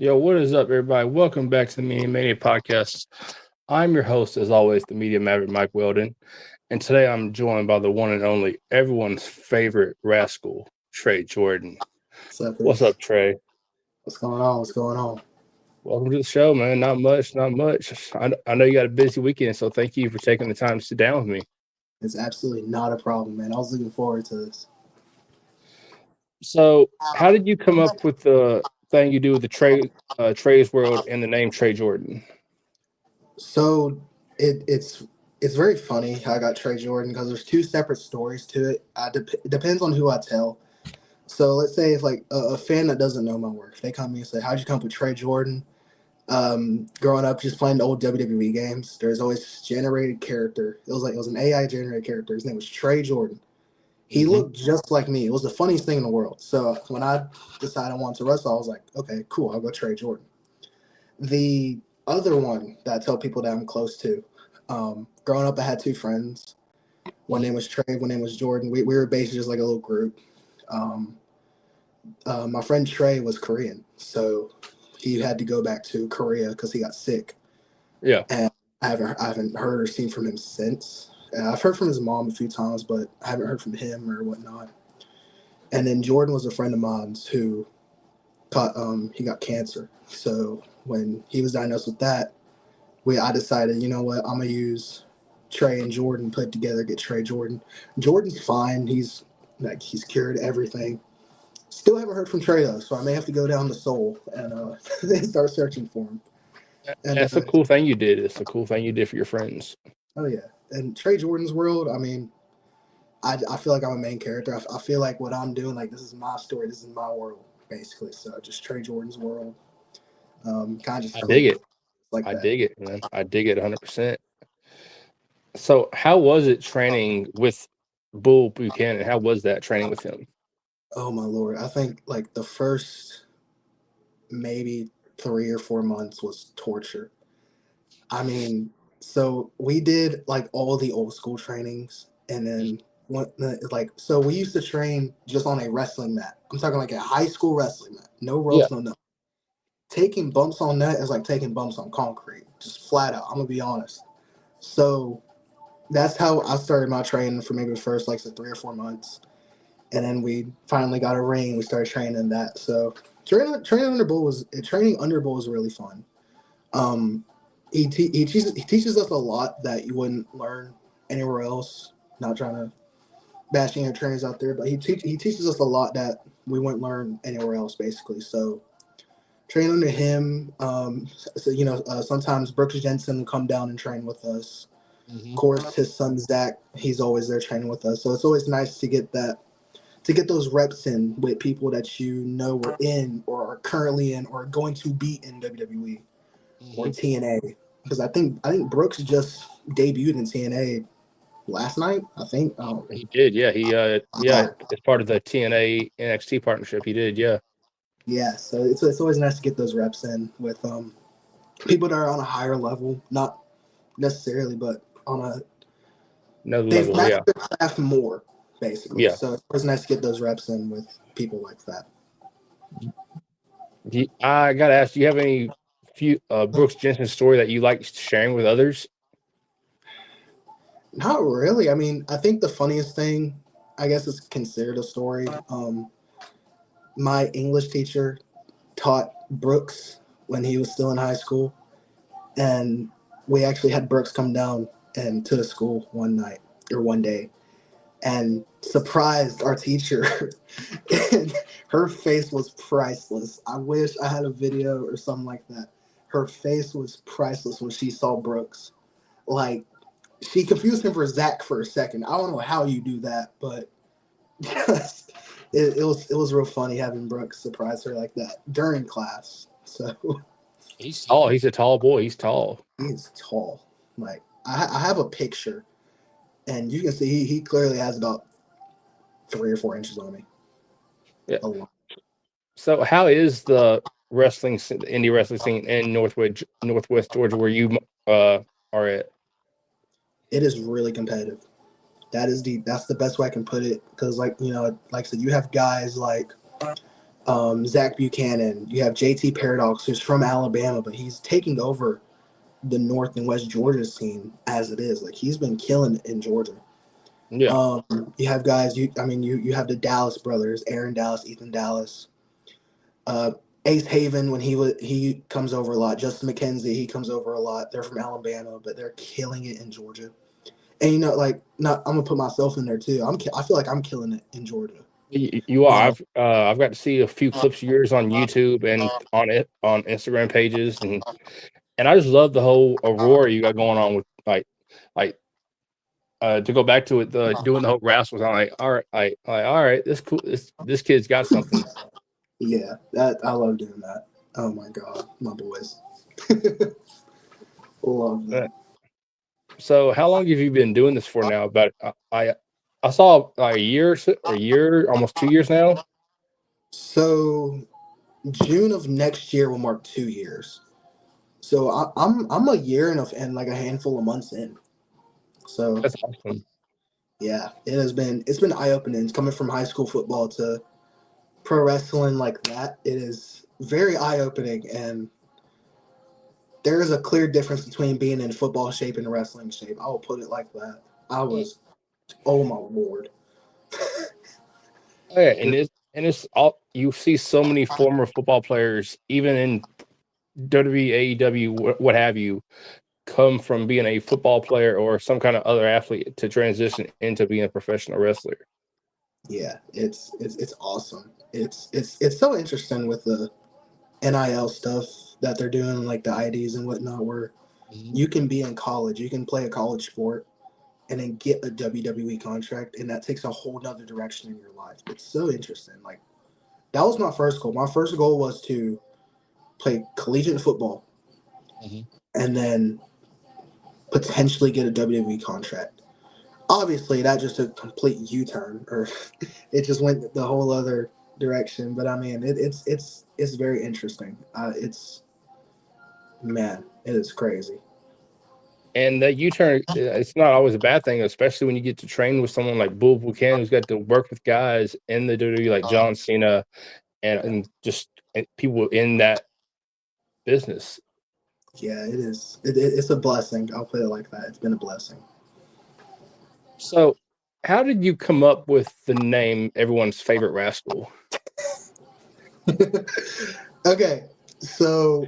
Yo, what is up, everybody? Welcome back to the Media Mania Podcast. I'm your host, as always, the Media Maverick, Mike Weldon. And today I'm joined by the one and only, everyone's favorite Rascal, Trey Jordan. What's up, What's Chris? up, Trey? What's going on? What's going on? Welcome to the show, man. Not much. I know you got a busy weekend, so thank you for taking the time to sit down with me. It's absolutely not a problem, man. I was looking forward to this. So, how did you come up with the thing you do with the Trey's World and the name Trey Jordan? So it's very funny how I got Trey Jordan because there's two separate stories to it. It depends on who I tell. So let's say it's like a fan that doesn't know my work. They come to me and say, "How'd you come up with Trey Jordan?" Growing up, just playing the old WWE games, there's always this generated character. It was an AI generated character. His name was Trey Jordan. He looked just like me. It was the funniest thing in the world. So when I decided I wanted to wrestle, I was like, okay, cool, I'll go Trey Jordan. The other one that I tell people that I'm close to, growing up, I had two friends. One name was Trey, one name was Jordan. We were basically just like a little group. My friend Trey was Korean, so he had to go back to Korea because he got sick. Yeah. And I haven't heard or seen from him since. I've heard from his mom a few times, but I haven't heard from him or whatnot. And then Jordan was a friend of mine's who he got cancer. So when he was diagnosed with that, I decided, you know what, I'm gonna use Trey and Jordan put together, get Trey Jordan. Jordan's fine. He's cured everything. Still haven't heard from Trey though, so I may have to go down to Seoul and start searching for him. And That's a cool thing you did. It's a cool thing you did for your friends. oh yeah, and Trey Jordan's world. I mean, I feel like I'm a main character. I feel like what I'm doing, like this is my story, this is my world, basically. So just Trey Jordan's world. Kind of just I dig it. like I that. dig it, man. I dig it 100%. So, how was it training with Bull Buchanan? How was that training with him? Oh my lord, I think like the first maybe 3 or 4 months was torture. I mean, so we did like all the old school trainings, and then so we used to train just on a wrestling mat. I'm talking like a high school wrestling mat, no ropes, no nothing. Taking bumps on that is like taking bumps on concrete, just flat out. I'm gonna be honest. So that's how I started my training for maybe the first like 3 or 4 months, and then we finally got a ring. We started training that. So training under Bull was really fun. He teaches us a lot that you wouldn't learn anywhere else. Not trying to bash any trainers out there, but he teaches us a lot that we wouldn't learn anywhere else, basically. So train under him. Sometimes Brooks Jensen will come down and train with us. Of course, his son Zach, he's always there training with us. So it's always nice to get those reps in with people that you know were in or are currently in or going to be in WWE or TNA. Because I think Brooks just debuted in TNA last night. I think He did, yeah. He as part of the TNA NXT partnership, he did, yeah. Yeah, so it's always nice to get those reps in with people that are on a higher level, not necessarily, but on a they've level, mastered their craft more, basically. Yeah. So it's nice to get those reps in with people like that. I gotta ask, do you have any Brooks Jensen story that you like sharing with others? Not really. I mean, I think the funniest thing, I guess, is considered a story. My English teacher taught Brooks when he was still in high school, and we actually had Brooks come down and to the school one day and surprised our teacher. And her face was priceless. I wish I had a video or something like that. Her face was priceless when she saw Brooks. Like, she confused him for Zach for a second. I don't know how you do that, but it was real funny having Brooks surprise her like that during class. So he's tall. He's a tall boy. He's tall. He's tall. Like I have a picture, and you can see he clearly has about 3 or 4 inches on me. Yeah. So how is the indie wrestling scene in Northwest Georgia, where you are at? It is really competitive. That's the best way I can put it. Because like I said, you have guys like Zach Buchanan. You have JT Paradox, who's from Alabama, but he's taking over the North and West Georgia scene as it is. Like he's been killing it in Georgia. Yeah. You have guys. You have the Dallas brothers, Aaron Dallas, Ethan Dallas, Ace Haven when he comes over a lot. Justin McKenzie, he comes over a lot. They're from Alabama, but they're killing it in Georgia. And I'm gonna put myself in there too. I feel like I'm killing it in Georgia. You are. I've got to see a few clips of yours on YouTube and on Instagram pages, and I just love the whole aurora you got going on with like to go back to it, doing the whole Rascals. I'm like, all right, this cool. This kid's got something. Yeah, that I love doing that. Oh my god, my boys, love that. So, how long have you been doing this for now? About I saw like a year, almost 2 years now. So June of next year will mark 2 years. So I'm a year and like a handful of months in. So That's awesome. yeah, it's been eye opening. It's coming from high school football to pro wrestling like that. It is very eye opening, and there is a clear difference between being in football shape and wrestling shape. I will put it like that. Oh my lord. Oh, yeah, and it's all you see so many former football players, even in WWE, AEW, what have you, come from being a football player or some kind of other athlete to transition into being a professional wrestler. Yeah, it's awesome. It's so interesting with the NIL stuff that they're doing, like the IDs and whatnot, where you can be in college, you can play a college sport, and then get a WWE contract, and that takes a whole nother direction in your life. It's so interesting. Like that was my first goal. My first goal was to play collegiate football, and then potentially get a WWE contract. Obviously, that just a complete U-turn, or it just went the whole other direction. But I mean, it's very interesting. It is crazy. And that U-turn, it's not always a bad thing, especially when you get to train with someone like Bull Buchanan, who's got to work with guys in the WWE like John Cena and just people in that business. Yeah, it is. It's a blessing. I'll put it like that. It's been a blessing. So, how did you come up with the name Everyone's Favorite Rascal? Okay, so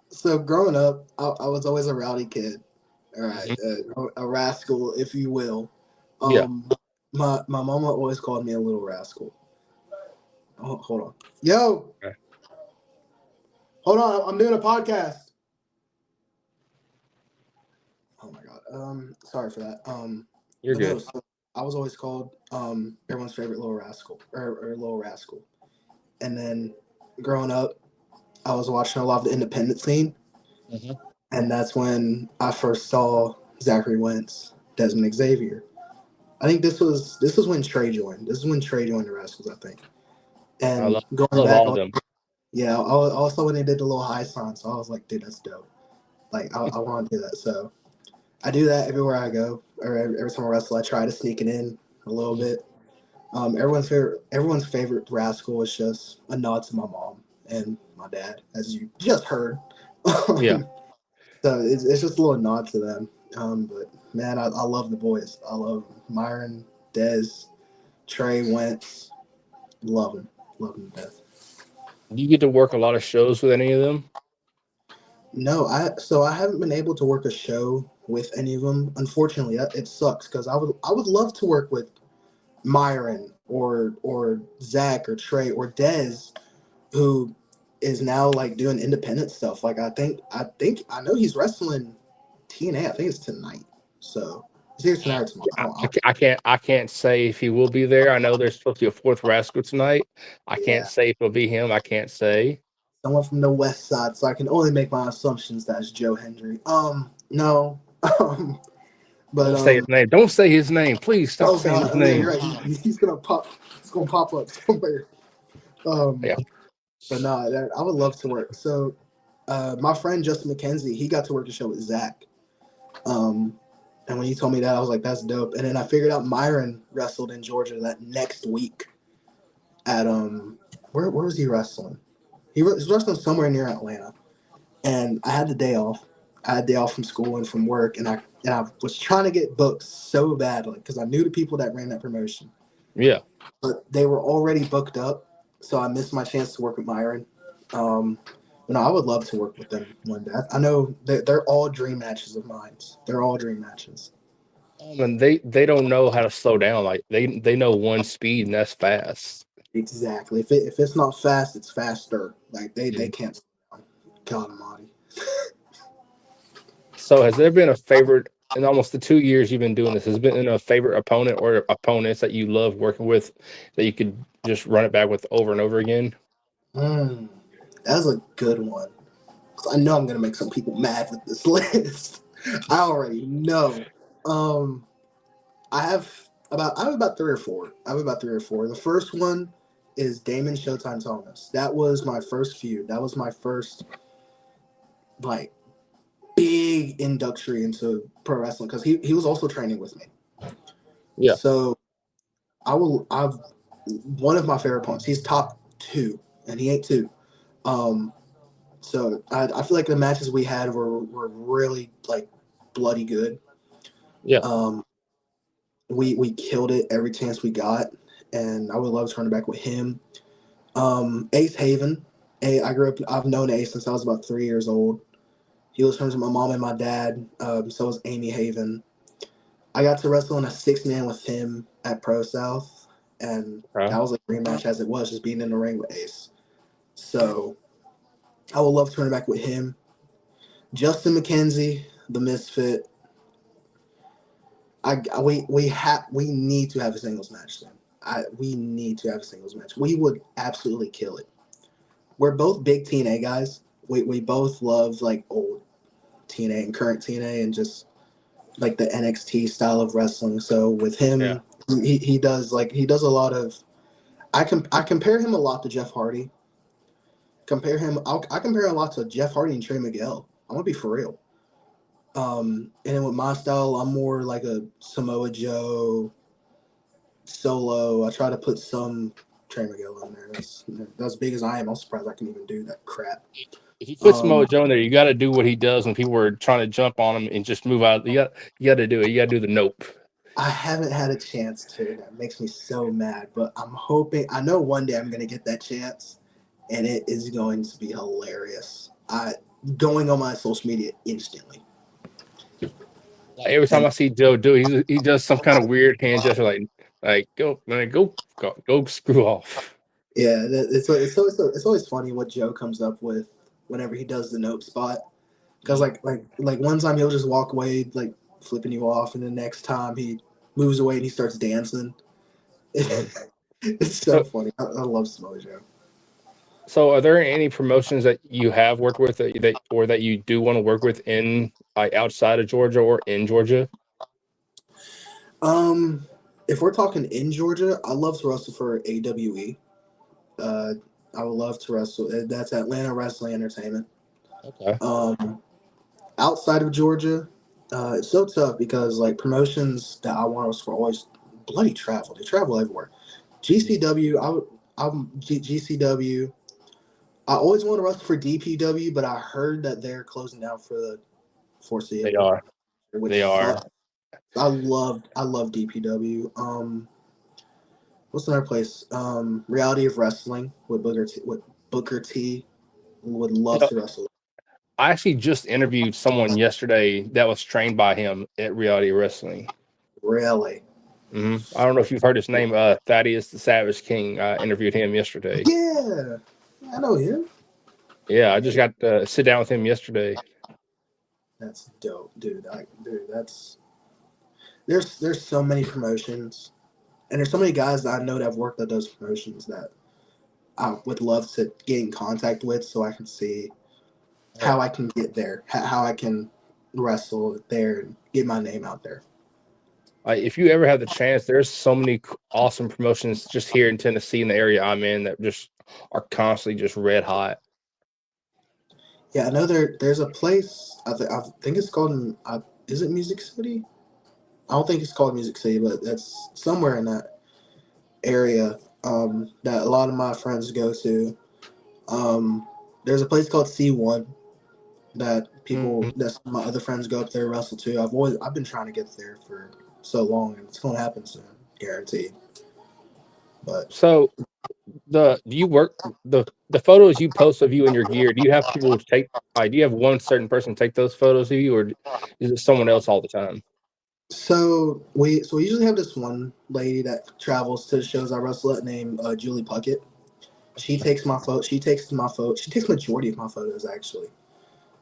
so growing up, I was always a rowdy kid. All right, a rascal, if you will. Yeah. My mama always called me a little rascal. Oh, hold on, yo, Okay. hold on, I'm doing a podcast. Oh my god. Sorry for that. You're good. No, so I was always called everyone's favorite little rascal or little rascal. And then growing up, I was watching a lot of the independent scene, and that's when I first saw Zachary Wentz, Desmond Xavier. I think this was when Trey joined. This is when Trey joined the Rascals, I think. I And love, going love back, all of them. yeah, also when they did the little high sign, so I was like, dude, that's dope. Like, I want to do that. So I do that everywhere I go, or every time I wrestle, I try to sneak it in a little bit. Everyone's favorite rascal is just a nod to my mom and my dad, as you just heard. Yeah. So it's just a little nod to them. But man, I love the boys. I love Myron, Dez, Trey, Wentz. Love them to death. Do you get to work a lot of shows with any of them? No, I haven't been able to work a show with any of them. Unfortunately, it sucks because I would love to work with Myron or Zach or Trey or Dez, who is now like doing independent stuff. Like I know he's wrestling TNA. I think it's tonight. So it's either tonight or tomorrow. I can't say if he will be there. I know there's supposed to be a fourth Rascal tonight. I can't Yeah, say if it'll be him. I can't say. someone from the West Side. So I can only make my assumptions that it's Joe Hendry. No. But Don't say his name. Don't say his name. Please stop oh saying god, his oh yeah, you're name. right. He's gonna pop. It's gonna pop up somewhere. Yeah. But no, I would love to work. So, my friend Justin McKenzie, he got to work the show with Zach. And when he told me that, I was like, "That's dope." And then I figured out Myron wrestled in Georgia that next week. at where was he wrestling? He was wrestling somewhere near Atlanta, and I had the day off. I had a day off from school and from work, and I was trying to get booked so badly because I knew the people that ran that promotion, Yeah. but they were already booked up, so I missed my chance to work with Myron. Um, I would love to work with them one day. I know they're all dream matches of mine. They're all dream matches. And they don't know how to slow down. Like they know one speed and that's fast. Exactly. If it's not fast, it's faster. Like they Mhm. can't slow down. God Almighty. So has there been a favorite in almost the 2 years you've been doing this? Has been a favorite opponent or opponents that you love working with that you could just run it back with over and over again? Mm, that's a good one. 'Cause I know I'm gonna make some people mad with this list. I already know. Um, I have about three or four. I have about three or four. The first one is Damon Showtime Thomas. That was my first feud. That was my first like big induction into pro wrestling because he was also training with me. Yeah. So I've one of my favorite opponents. He's top two, and he ain't two. Um, so I feel like the matches we had were really like bloody good. Yeah. Um, we killed it every chance we got, and I would love to turn it back with him. Ace Haven. I grew up. I've known Ace since I was about 3 years old. He was friends with my mom and my dad. So was Amy Haven. I got to wrestle in a 6-man with him at Pro South, and Right. that was a great match as it was, just being in the ring with Ace. So I would love to turn it back with him. Justin McKenzie, the Misfit. We need to have a singles match then. We need to have a singles match. We would absolutely kill it. We're both big TNA guys. We both love like old TNA and current TNA and just like the NXT style of wrestling. So with Yeah. him, he does a lot of. I compare him a lot to Jeff Hardy. I compare a lot to Jeff Hardy and Trey Miguel. I'm gonna be for real. And then with my style, I'm more like a Samoa Joe solo. I try to put some Trey Miguel in there. That's as big as I am. I'm surprised I can even do that crap. If you put Um, Samoa Joe in there, you got to do what he does when people are trying to jump on him and just move out. You got to do it. You got to do the nope. I haven't had a chance to. That makes me so mad. But I'm hoping. I know one day I'm gonna get that chance, and it is going to be hilarious. Going on my social media instantly. Like every time And I see Joe do it, he does some kind of weird hand gesture, like go man, go screw off. yeah, it's always funny what Joe comes up with whenever he does the nope spot. Because like one time he'll just walk away like flipping you off, and the next time he moves away and he starts dancing. Mhm. It's so So funny. I love Samoa Joe. so are there any promotions that you have worked with that you do want to work with in like outside of Georgia or in Georgia? Um, if we're talking in Georgia, I love to wrestle for AWE. Uh, I would love to wrestle. That's Atlanta Wrestling Entertainment. Okay. Um, outside of Georgia, it's so tough because like promotions that I want to wrestle for always bloody travel. They travel everywhere. GCW, GCW. I always want to wrestle for DPW, but I heard that they're closing down for the They foreseeable, are. which They are. sucks. I love DPW. What's another place? Reality of Wrestling with Booker T. Would You love know, to wrestle. I actually just interviewed someone yesterday that was trained by him at Reality Wrestling. Really? I don't know if you've heard his name, Thaddeus the Savage King. I interviewed him yesterday. Yeah, I know him. Yeah, I just got to sit down with him yesterday. That's dope, dude. That's there's so many promotions, and there's so many guys that I know that have worked at those promotions that I would love to get in contact with, so I can see Yeah. how I can get there, how I can wrestle there and get my name out there. Like, if you ever have the chance, there's so many awesome promotions just here in Tennessee in the area I'm in that just are constantly just red hot. Yeah, I know there's a place. I think it's called. Is it Music City? I don't think it's called Music City, but that's somewhere in that area. that a lot of my friends go to. There's a place called C1 that Mhm. that my other friends go up there wrestle too. I've been trying to get there for so long, and it's gonna happen soon, guaranteed. But So do you work the photos you post of you and your gear? Do you have people take? Do you have one certain person take those photos of you, or is it someone else all the time? so we usually have this one lady that travels to the shows I wrestle at named Julie Puckett. She takes my photo. She takes my photo. She takes majority of my photos actually.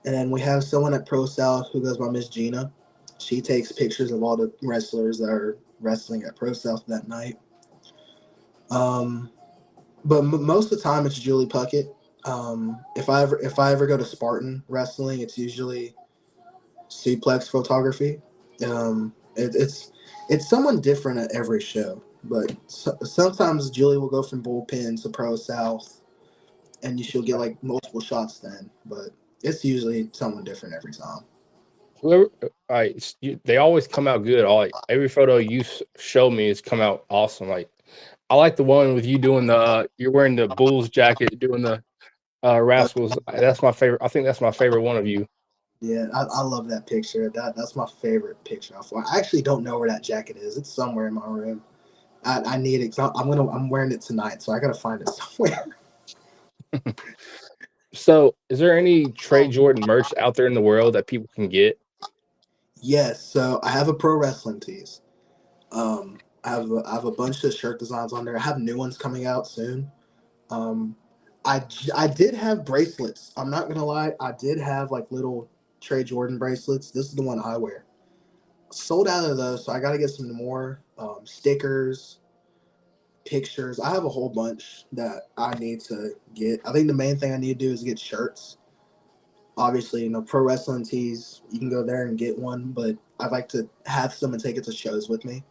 And then we have someone at Pro South who goes by Miss Gina. She takes pictures of all the wrestlers that are wrestling at Pro South that night. Um, but most of the time it's Julie Puckett. If I ever go to Spartan wrestling, it's usually suplex photography. It's someone different at every show, but sometimes Julie will go from bullpen to Pro South, and she'll get like multiple shots then. But it's usually someone different every time. Whoever, they always come out good. Every photo you show me has come out awesome. Like I like the one with you doing you're wearing the Bulls jacket, doing the Uh, Rascals. That's my favorite. I think that's my favorite one of you. yeah, I love that picture. That's my favorite picture. I actually don't know where that jacket is. It's somewhere in my room. I need it. 'Cause I'm wearing it tonight, so I gotta find it somewhere. So, is there any Trey Jordan merch out there in the world that people can get? Yes, so I have a pro wrestling tees. I have a bunch of shirt designs on there. I have new ones coming out soon. Um, I did have bracelets. I'm not gonna lie. I did have like little Trey Jordan bracelets. This is the one I wear. Sold out of those, so I got to get some more stickers, pictures. I have a whole bunch that I need to get. I think the main thing I need to do is get shirts. Obviously, pro wrestling tees. You can go there and get one, but I'd like to have some and take it to shows with me.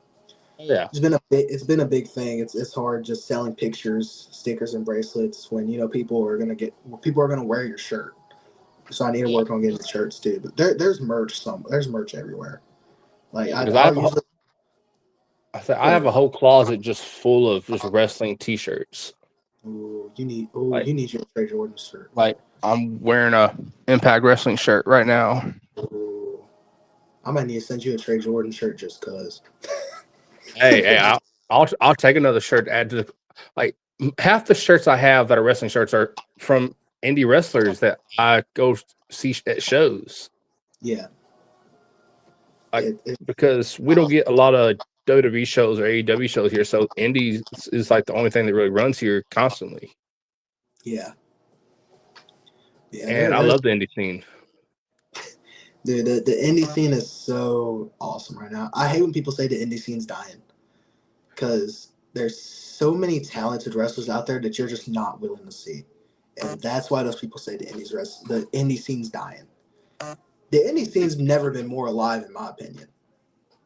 Yeah, It's been a big thing. It's hard just selling pictures, stickers, and bracelets when people are gonna wear your shirt. So I need to yeah. work on getting the shirts too. But there's merch everywhere. Like Because I'll usually. I Go have ahead. a whole closet just full of just wrestling T-shirts. Ooh, Like, you need your Trey Jordan shirt. like I'm wearing a Impact Wrestling shirt right now. Ooh, I might need to send you a Trey Jordan shirt just cause. Hey, I'll take another shirt to add to half the shirts I have that are wrestling shirts are from indie wrestlers that I go see at shows. Yeah, Like it because we don't get a lot of WWE shows or AEW shows here, so indies is like the only thing that really runs here constantly. yeah, yeah. And I There's love the indie scene. dude, the indie scene is so awesome right now. I hate when people say the indie scene's dying because there's so many talented wrestlers out there that you're just not willing to see, and that's why those people say the indie scene's dying. The indie scene's never been more alive, in my opinion.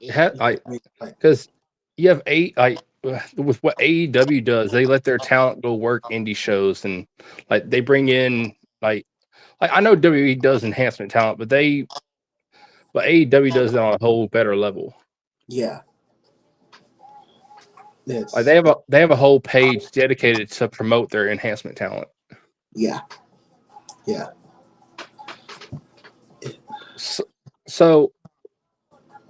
It had You know like what I mean? Like, because you have with what AEW does, they let their talent go work indie shows and like they bring in like I know WWE does enhancement talent, but AEW does it on a whole better level. yeah, Like it's they have a whole page dedicated to promote their enhancement talent. yeah, yeah. So, so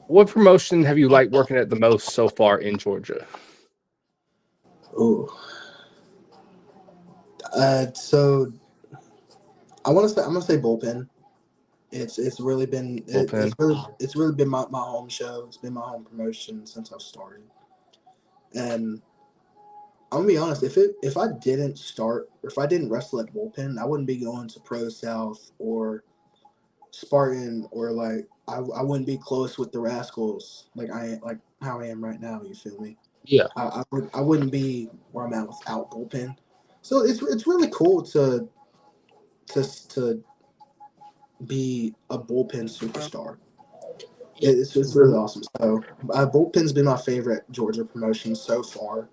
what promotion have you liked working at the most so far in Georgia? Ooh. So I'm gonna say bullpen. It's really been Bullpen. it's really been my home show. It's been my home promotion since I've started. And I'm gonna be honest, if I didn't start or if I didn't wrestle at bullpen, I wouldn't be going to Pro South or Spartan or like I wouldn't be close with the Rascals like how I am right now. You feel me? Yeah. I wouldn't be where I'm at without bullpen. So it's really cool to be a bullpen superstar. It's really awesome. So bullpen's been my favorite Georgia promotion so far.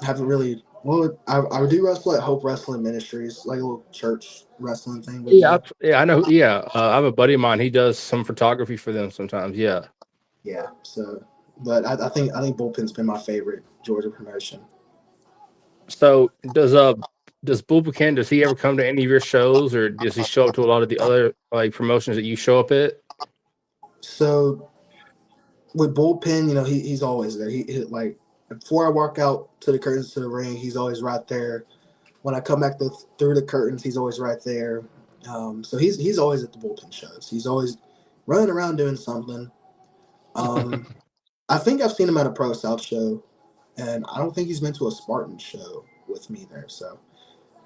Haven't really well. I do wrestle at Hope Wrestling Ministries, like a little church wrestling thing we Yeah, do. yeah, I know. Yeah, I have a buddy of mine. He does some photography for them sometimes. Yeah. Yeah. So, but I think bullpen's been my favorite Georgia promotion. So does Bull Buchanan, does he ever come to any of your shows, or does he show up to a lot of the other like promotions that you show up at? So with bullpen, he's always there. He like before I walk out to the curtains to the ring, he's always right there. When I come back through the curtains, he's always right there. So he's always at the bullpen shows. He's always running around doing something. I think I've seen him at a Pro South show, and I don't think he's been to a Spartan show with me there. So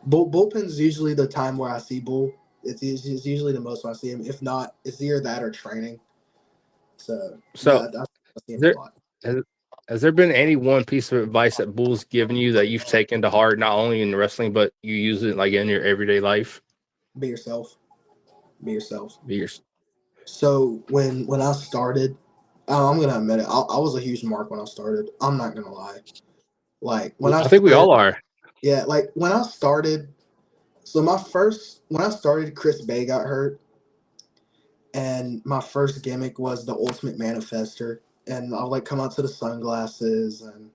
bullpen's usually the time where I see Bull. It's usually the most when I see him. If not, it's either that or training. So So yeah, I see him a there lot. has, has there been any one piece of advice that Bull's given you that you've taken to heart, not only in wrestling, but you use it like in your everyday life? Be yourself. Be yourself. Be your, So when I started, I'm gonna admit it. I was a huge mark when I started. I'm not gonna lie. Like when I I think we started, all are. yeah. Like when I started, so when I started, Chris Bay got hurt, and my first gimmick was the Ultimate Manifester, and I'll like come out to the sunglasses and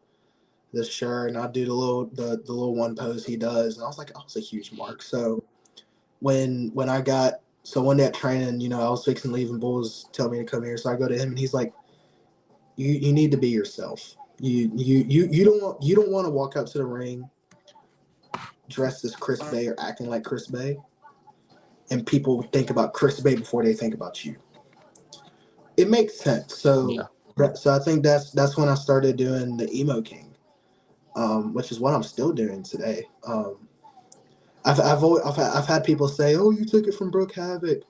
the shirt, and I do the little one pose he does, and I was a huge mark. So when I got so one day at training, I was fixing to leave and Bulls tell me to come here. So I go to him and he's like, you need to be yourself. You don't want to walk up to the ring dressed as Chris Bay or acting like Chris Bay, and people think about Chris Bay before they think about you. It makes sense. Yeah. So I think that's when I started doing the Emo King, which is what I'm still doing today. I've had people say, "Oh, you took it from Brooke Havoc."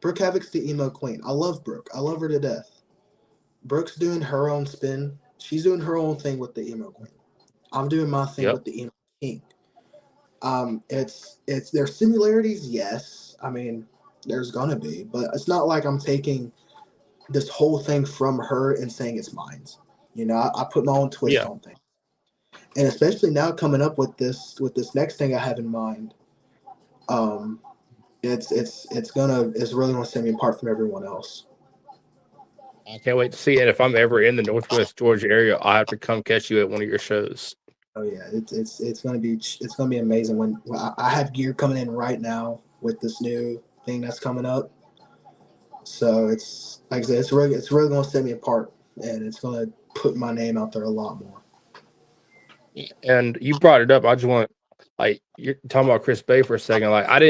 Brooke Havoc's the emo queen. I love Brooke. I love her to death. Brooke's doing her own spin. She's doing her own thing with the emo queen. I'm doing my thing Yep. with the emo king. It's there's similarities, yes. I mean, there's gonna be, but it's not like I'm taking this whole thing from her and saying it's mine. I put my own twist Yeah. on things, and especially now coming up with this next thing I have in mind. Um, it's really gonna set me apart from everyone else. I can't wait to see it. If I'm ever in the Northwest Georgia area, I'll have to come catch you at one of your shows. Oh yeah, it's gonna be amazing when I have gear coming in right now with this new thing that's coming up. So it's like I said, it's really gonna set me apart, and it's gonna put my name out there a lot more. And you brought it up. I just want, like, you're talking about Chris Bay for a second. Like, I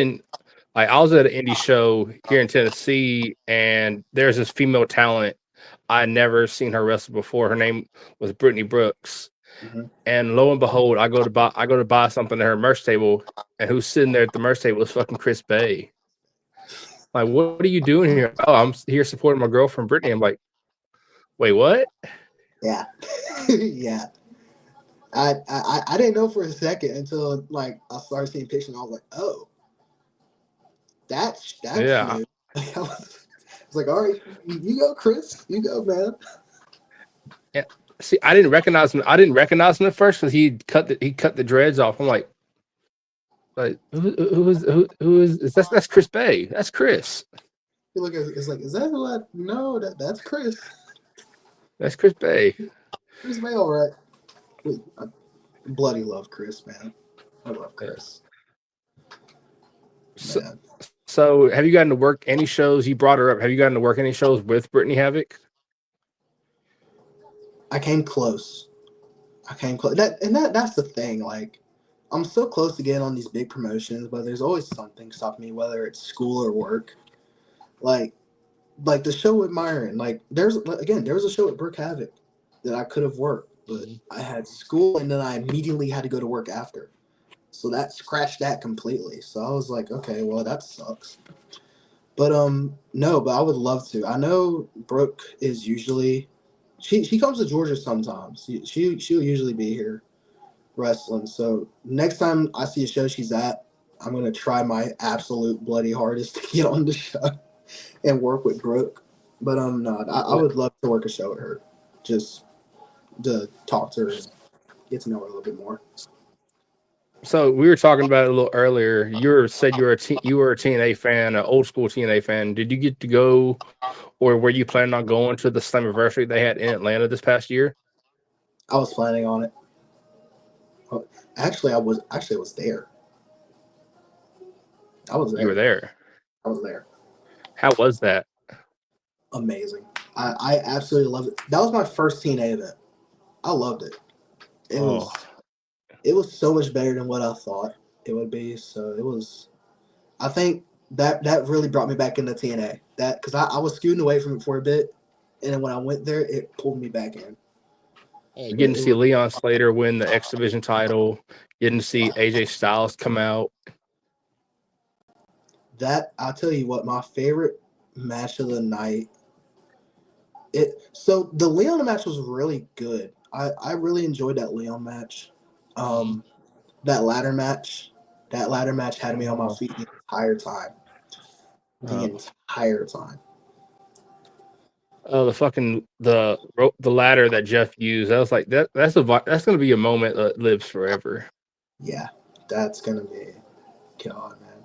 was at an indie show here in Tennessee, and there's this female talent. I never seen her wrestle before. Her name was Brittany Brooks. Mm-hmm. And lo and behold, I go to buy something at her merch table, and who's sitting there at the merch table is fucking Chris Bay. Like, what are you doing here? Oh, I'm here supporting my girlfriend Brittany. I'm like, wait, what? Yeah, yeah. I didn't know for a second until like I started seeing pictures. And I was like, oh, that's Yeah. new. Like, I was like, all right, you go, Chris. You go, man. Yeah. See, I didn't recognize him. I didn't recognize him at first because he cut the dreads off. I'm like who is that's Chris Bay. That's Chris. You look at it's like, is that who I no, that's Chris. That's Chris Bay. Chris May, all right. I bloody love Chris, man. I love Chris. So have you gotten to work any shows? You brought her up. Have you gotten to work any shows with Brittany Havoc? I came close. That's the thing. Like, I'm so close to getting on these big promotions, but there's always something stopping me, whether it's school or work. Like the show with Myron. Like, there was a show with Brooke Havoc that I could have worked, but I had school and then I immediately had to go to work after. So that scratched that completely. So I was like, okay, well, that sucks. But no, but I would love to. I know Brooke is usually she comes to Georgia sometimes. She'll usually be here wrestling. So next time I see a show she's at, I'm gonna try my absolute bloody hardest to get on the show and work with Brooke. But no, I would love to work a show with her, just to talk to her and get to know her a little bit more. So we were talking about it a little earlier. You said you were a TNA fan, an old school TNA fan. Did you get to go, or were you planning on going to the Slammiversary they had in Atlanta this past year? I was planning on it. Actually, I was there. I was You were there. there. I was there. How was that? Amazing. I absolutely loved it. That was my first TNA event. I loved it. It Oh, was so much better than what I thought it would be. So it was. I think that really brought me back into TNA. That because I was scooting away from it for a bit, and then when I went there, it pulled me back in. getting to see Leon Slater win the X Division title, getting to see AJ Styles come out. That I'll tell you what, my favorite match of the night. So the Leon match was really good. I really enjoyed that Leon match. That ladder match. That ladder match had me on my feet the entire time. The entire time. Oh, the ladder that Jeff used. I was like, that's gonna be a moment that lives forever. Yeah, that's gonna be God, man.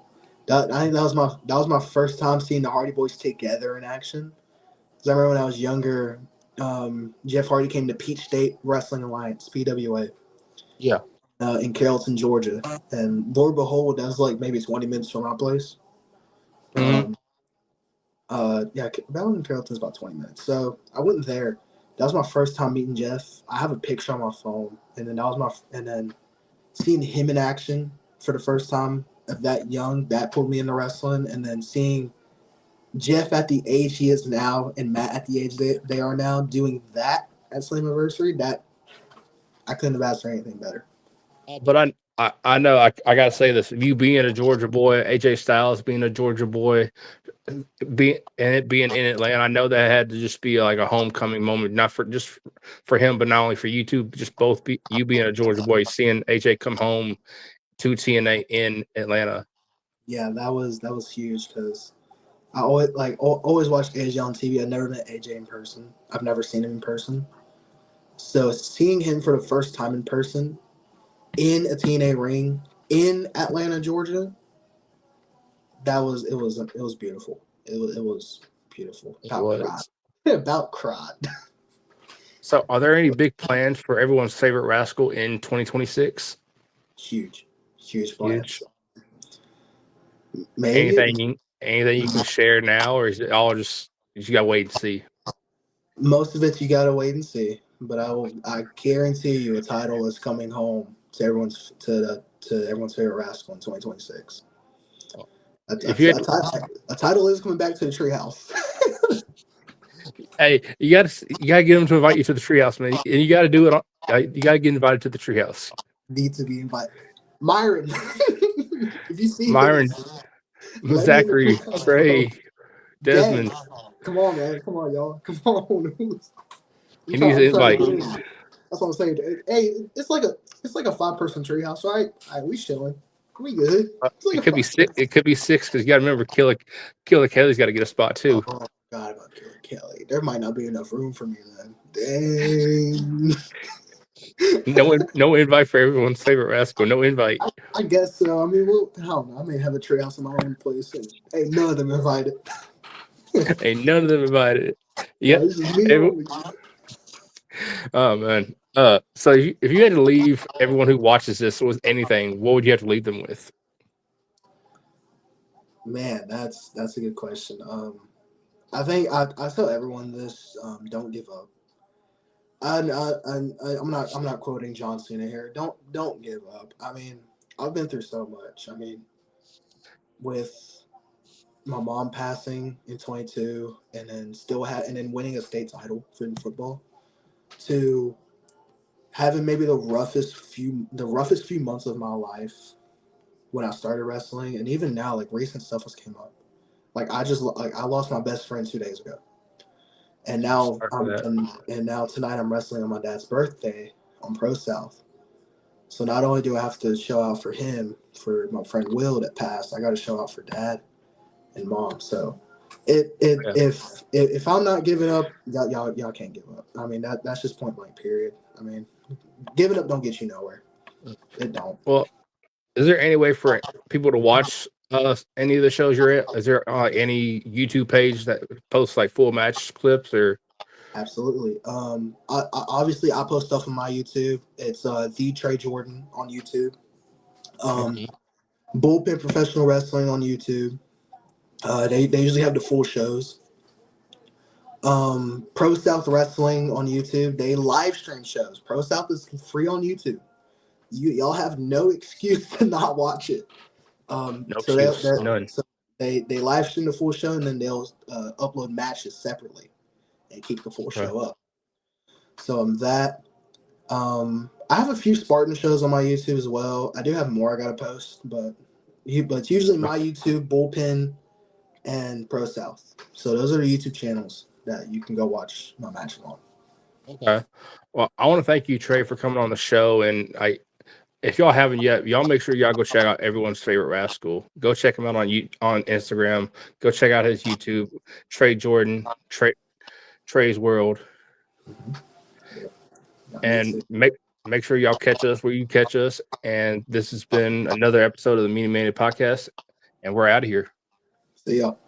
I think that was my first time seeing the Hardy Boys together in action. Because I remember when I was younger, Jeff Hardy came to Peach State Wrestling Alliance (PWA) Yeah. in Carrollton, Georgia, and Lord behold, that was like maybe 20 minutes from my place. Mm-hmm. Yeah, Bellevue Carrollton is about 20 minutes. So I went there. That was my first time meeting Jeff. I have a picture on my phone, and then seeing him in action for the first time at that young, that pulled me into wrestling, and then seeing Jeff at the age he is now and Matt at the age they are now doing that at Slammiversary, that I couldn't have asked for anything better. But I know I gotta say this. You being a Georgia boy, AJ Styles being a Georgia boy, it being in Atlanta, I know that had to just be like a homecoming moment, not for just for him, but not only for you two, just you being a Georgia boy, seeing AJ come home to TNA in Atlanta. Yeah, that was huge because I always watched AJ on TV. I never met AJ in person. I've never seen him in person. So seeing him for the first time in person in a TNA ring in Atlanta, Georgia, it was beautiful. It was beautiful. It was. About cried. So, are there any big plans for everyone's favorite Rascal in 2026? Huge plans. Huge. Maybe Anything you can share now, or is it all just you gotta wait and see? most of it you gotta wait and see. But I guarantee you a title is coming home to everyone's favorite Rascal in 2026. If you A title is coming back to the treehouse. hey, you gotta get them to invite you to the treehouse, man, and you gotta do it. You gotta get invited to the treehouse. Need to be invited. Myron, if you see Myron, this, let me in the Zachary, treehouse, bro. Trey, Desmond, Dang. Come on, man. Come on, y'all. Come on. he needs an I'm trying to invite. get in. That's what I'm saying. Hey, it's like a 5-person treehouse, right? All right, we chilling. We good. It's like It a could be 6. 5-person. It could be 6 because you gotta remember Killer Kelly's got to get a spot too. Oh God, about Killer Kelly. There might not be enough room for me then. Dang. No invite for everyone's favorite Rascal. No invite. I guess so. I mean, well, I don't know. I may have a treehouse in my own place, and ain't none of them invited. Ain't none of them invited. Yeah. This is me Every, only. oh man. So if you had to leave everyone who watches this with anything, what would you have to leave them with? Man, that's a good question. I think I tell everyone this: don't give up. I'm not quoting John Cena here. Don't give up. I mean, I've been through so much. I mean, with my mom passing in 22, and then winning a state title for in football, to having maybe the roughest few months of my life when I started wrestling, and even now, like recent stuff has came up. Like I lost my best friend 2 days ago, and now Sorry for that. and now tonight I'm wrestling on my dad's birthday on Pro South. So not only do I have to show out for him, for my friend Will that passed, I got to show out for dad and mom. So Yeah. if I'm not giving up, y'all can't give up. I mean that's just point blank period. I mean, giving up don't get you nowhere. It don't. Well, is there any way for people to watch any of the shows you're at? Is there any YouTube page that posts like full match clips or? Absolutely. Obviously I post stuff on my YouTube. It's the Trey Jordan on YouTube. Um, Okay. Bullpen Professional Wrestling on YouTube. They usually have the full shows. Pro South Wrestling on YouTube. They live stream shows. Pro South is free on YouTube. Y'all have no excuse to not watch it. No So they excuse. None. so they live stream the full show and then they'll upload matches separately and keep the full Okay. show up. So that I have a few Spartan shows on my YouTube as well. I do have more I gotta post, but it's usually my YouTube, Bullpen, and Pro South. So those are the YouTube channels that you can go watch my matches on. Okay. Well, I want to thank you, Trey, for coming on the show. And if y'all haven't yet, y'all make sure y'all go check out everyone's favorite Rascal. Go check him out on Instagram. Go check out his YouTube, Trey Jordan, Trey's World, and make sure y'all catch us where you catch us. And this has been another episode of the Media Mania Podcast, and we're out of here. See y'all.